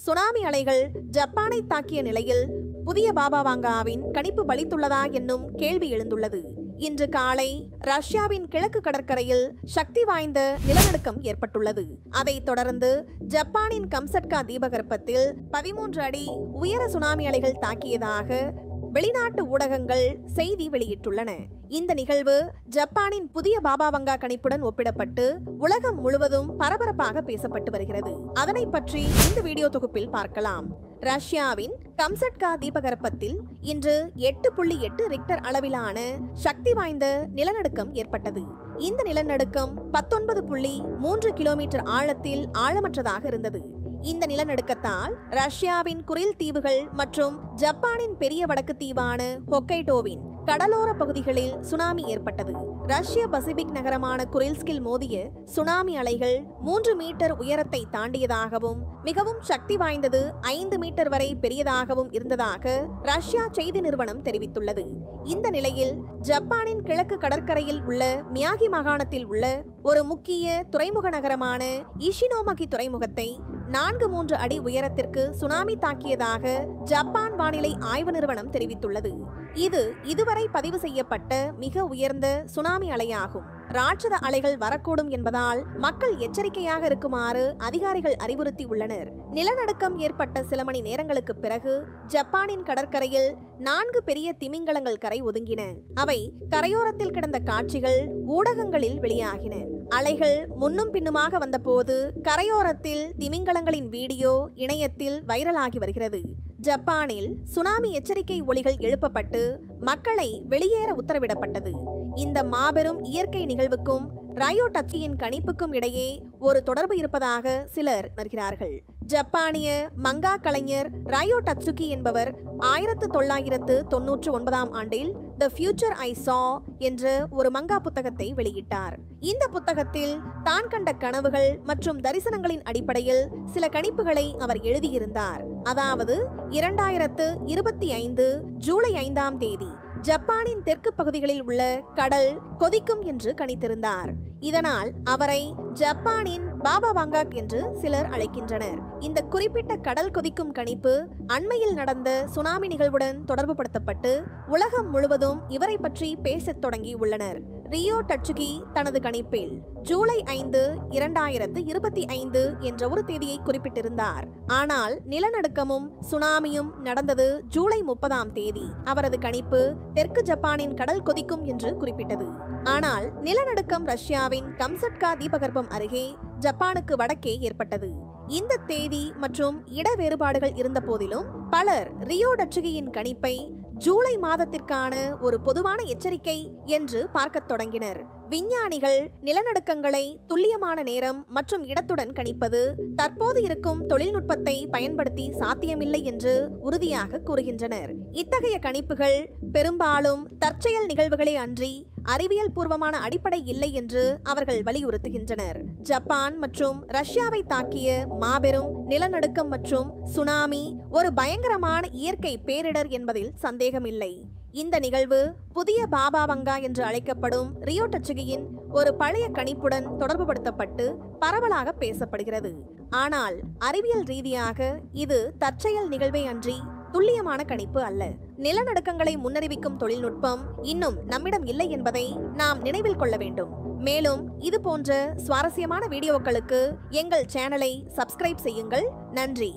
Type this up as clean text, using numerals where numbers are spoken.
Tsunami அலைகள் ஜப்பானை தாக்கிய நிலையில் புதிய பாபா வாங்காவின் கணிப்பு பலித்துள்ளதா என்னும் கேள்வி எழுந்துள்ளது. இன்று காலை ரஷ்யாவின் கிழக்கு கடற்கரையில் சக்தி வாய்ந்த நிலநடுக்கம் ஏற்பட்டுள்ளது. அதைத் தொடர்ந்து ஜப்பானின் கம்சட்கா தீபகற்பத்தில் 13 அடி உயர சுனாமி அலைகள் தாக்கியதாக வெளிநாட்டு ஊடகங்கள் செய்தி வெளியிட்டுள்ளன. இந்த நிகழ்வு ஜப்பானின் புதிய பாபா வங்கா கணிப்புடன் ஒப்பிடப்பட்டு உலகம் முழுவதும் பரபரப்பாக பேசப்பட்டு வருகிறது. அதனை பற்றி இந்த வீடியோ தொகுப்பில் பார்க்கலாம். ரஷ்யாவின் கம்சட்கா தீபகற்பத்தில் இன்று 8.8 ரிக்டர் அளவிலான சக்தி வாய்ந்த நிலநடுக்கம் ஏற்பட்டது. இந்த நிலநடுக்கம் 19.3 கிலோமீட்டர் ஆழத்தில் ஆழமற்றதாக இருந்தது. இந்த நிலநடுக்கத்தால் ரஷ்யாவின் குரில் தீவுகள் மற்றும் ஜப்பானின் பெரிய வடக்கு தீவான ஹொக்கைடோவின் கடலோர பகுதிகளில் சுனாமி ஏற்பட்டது. ரஷ்ய பசிபிக் நகரமான குரில்ஸ்கில் மோதிய சுனாமி அலைகள் 3 மீட்டர் உயரத்தை தாண்டியதாகவும் மிகவும் சக்தி வாய்ந்தது 5 மீட்டர் வரை பெரியதாகவும் இருந்ததாக ரஷ்யா செய்தி நிறுவனம் தெரிவித்துள்ளது. இந்த நிலையில் ஜப்பானின் கிழக்கு கடற்கரையில் உள்ள மியாகி மாகாணத்தில் உள்ள ஒரு முக்கிய துறைமுக நகரமான இஷினோமகி துறைமுகத்தை 4.3 அடி உயரத்திற்கு சுனாமி தாக்கியதாக ஜப்பான் வானிலை ஆய்வு நிறுவனம் தெரிவித்துள்ளது. இது இதுவரை பதிவு செய்யப்பட்ட மிக உயர்ந்த சுனாமி அலையாகும். ராட்சத அலைகள் வரக்கூடும் என்பதால் மக்கள் எச்சரிக்கையாக இருக்குமாறு அதிகாரிகள் அறிவுறுத்தி உள்ளனர். நிலநடுக்கம் ஏற்பட்ட சில மணி நேரங்களுக்கு பிறகு ஜப்பானின் கடற்கரையில் 4 பெரிய திமிங்கலங்கள் கரை ஒதுங்கின. அவை கரையோரத்தில் கிடந்த காட்சிகள் ஊடகங்களில் வெளியாகின. அலைகள் முன்னும் பின்னுமாக வந்தபோது கரையோரத்தில் திமிங்கலங்களின் வீடியோ இணையத்தில் வைரலாகி வருகிறது. ஜப்பானில் சுனாமி எச்சரிக்கை ஒலிகள் எழுப்பப்பட்டு மக்களை வெளியேற உத்தரவிடப்பட்டது. இந்த மாபெரும் இயற்கை நிகழ்வுக்கும் ரயோ டச்சியின் கணிப்புக்கும் இடையே ஒரு தொடர்பு இருப்பதாக சிலர் உணர்கிறார்கள். ஜப்பானிய மங்கா கலைஞர் ரயோ டட்சுகி என்பவர் 1999ஆம் ஆண்டில் தி ஃபியூச்சர் ஐ சா என்ற ஒரு மங்கா புத்தகத்தை வெளியிட்டார். இந்த புத்தகத்தில் தான் கண்ட கனவுகள் மற்றும் தரிசனங்களின் அடிப்படையில் சில கணிப்புகளை அவர் எழுதியிருந்தார். அதாவது 2025 ஜூலை 5ஆம் தேதி ஜப்பானின் தெற்கு பகுதிகளில் உள்ள கடல் கொதிக்கும் என்று கணித்திருந்தார். இதனால் அவரை ஜப்பானின் பாபா வாங்கா என்று சிலர் அழைக்கின்றனர். இந்த குறிப்பிட்ட கடல் கொதிக்கும் கணிப்பு அண்மையில் நடந்த சுனாமி நிகழ்வுடன் தொடர்புபடுத்தப்பட்டு உலகம் முழுவதும் இவரை பற்றி பேசத் தொடங்கி உள்ளனர். ரியோ டட்சுகி தனது கணிப்பில் ஜூலை 5, 2025 என்ற ஒரு தேதியை குறிப்பிட்டிருந்தார். ஆனால் நிலநடுக்கமும் சுனாமியும் நடந்தது ஜூலை 30ஆம் தேதி. அவரது கணிப்பு தெற்கு ஜப்பானின் கடல் கொதிக்கும் என்று குறிப்பிட்டது. ஆனால் நிலநடுக்கம் ரஷ்யாவின் கம்சட்கா தீபகற்பம் அருகே ஜப்பானுக்கு வடக்கே ஏற்பட்டது. இந்த தேதி மற்றும் இட வேறுபாடுகள் இருந்த போதிலும் பலர் ரியோ டட்சுகியின் கணிப்பை ஜூலை மாதத்திற்கான ஒரு பொதுவான எச்சரிக்கை என்று பார்க்கத் தொடங்கினர். விஞ்ஞானிகள் நிலநடுக்கங்களை துல்லியமான நேரம் மற்றும் இடத்துடன் கணிப்பது தற்போது இருக்கும் தொழில்நுட்பத்தை பயன்படுத்தி சாத்தியமில்லை என்று உறுதியாக கூறுகின்றனர். இத்தகைய கணிப்புகள் பெரும்பாலும் தற்செயல் நிகழ்வுகளே அன்றி அறிவியல் பூர்வமான அடிப்படை இல்லை என்று அவர்கள் வலியுறுத்துகின்றனர். ஜப்பான் மற்றும் ரஷ்யாவை தாக்கிய மாபெரும் நிலநடுக்கம் மற்றும் சுனாமி ஒரு பயங்கரமான இயற்கை பேரிடர் என்பதில் சந்தேகமில்லை. இந்த நிகழ்வு புதிய பாபா வங்கா என்று அழைக்கப்படும் ரியோ டட்சுகியின் ஒரு பழைய கணிப்புடன் தொடர்புபடுத்தப்பட்டு பரவலாக பேசப்படுகிறது. ஆனால் அறிவியல் ரீதியாக இது தற்செயல் நிகழ்வே அன்றி துல்லியமான கணிப்பு அல்ல. நிலநடுக்கங்களை முன்னறிவிக்கும் தொழில்நுட்பம் இன்னும் நம்மிடம் இல்லை என்பதை நாம் நினைவில் கொள்ள வேண்டும். மேலும் இது போன்ற சுவாரஸ்யமான வீடியோக்களுக்கு எங்கள் சேனலை சப்ஸ்கிரைப் செய்யுங்கள். நன்றி.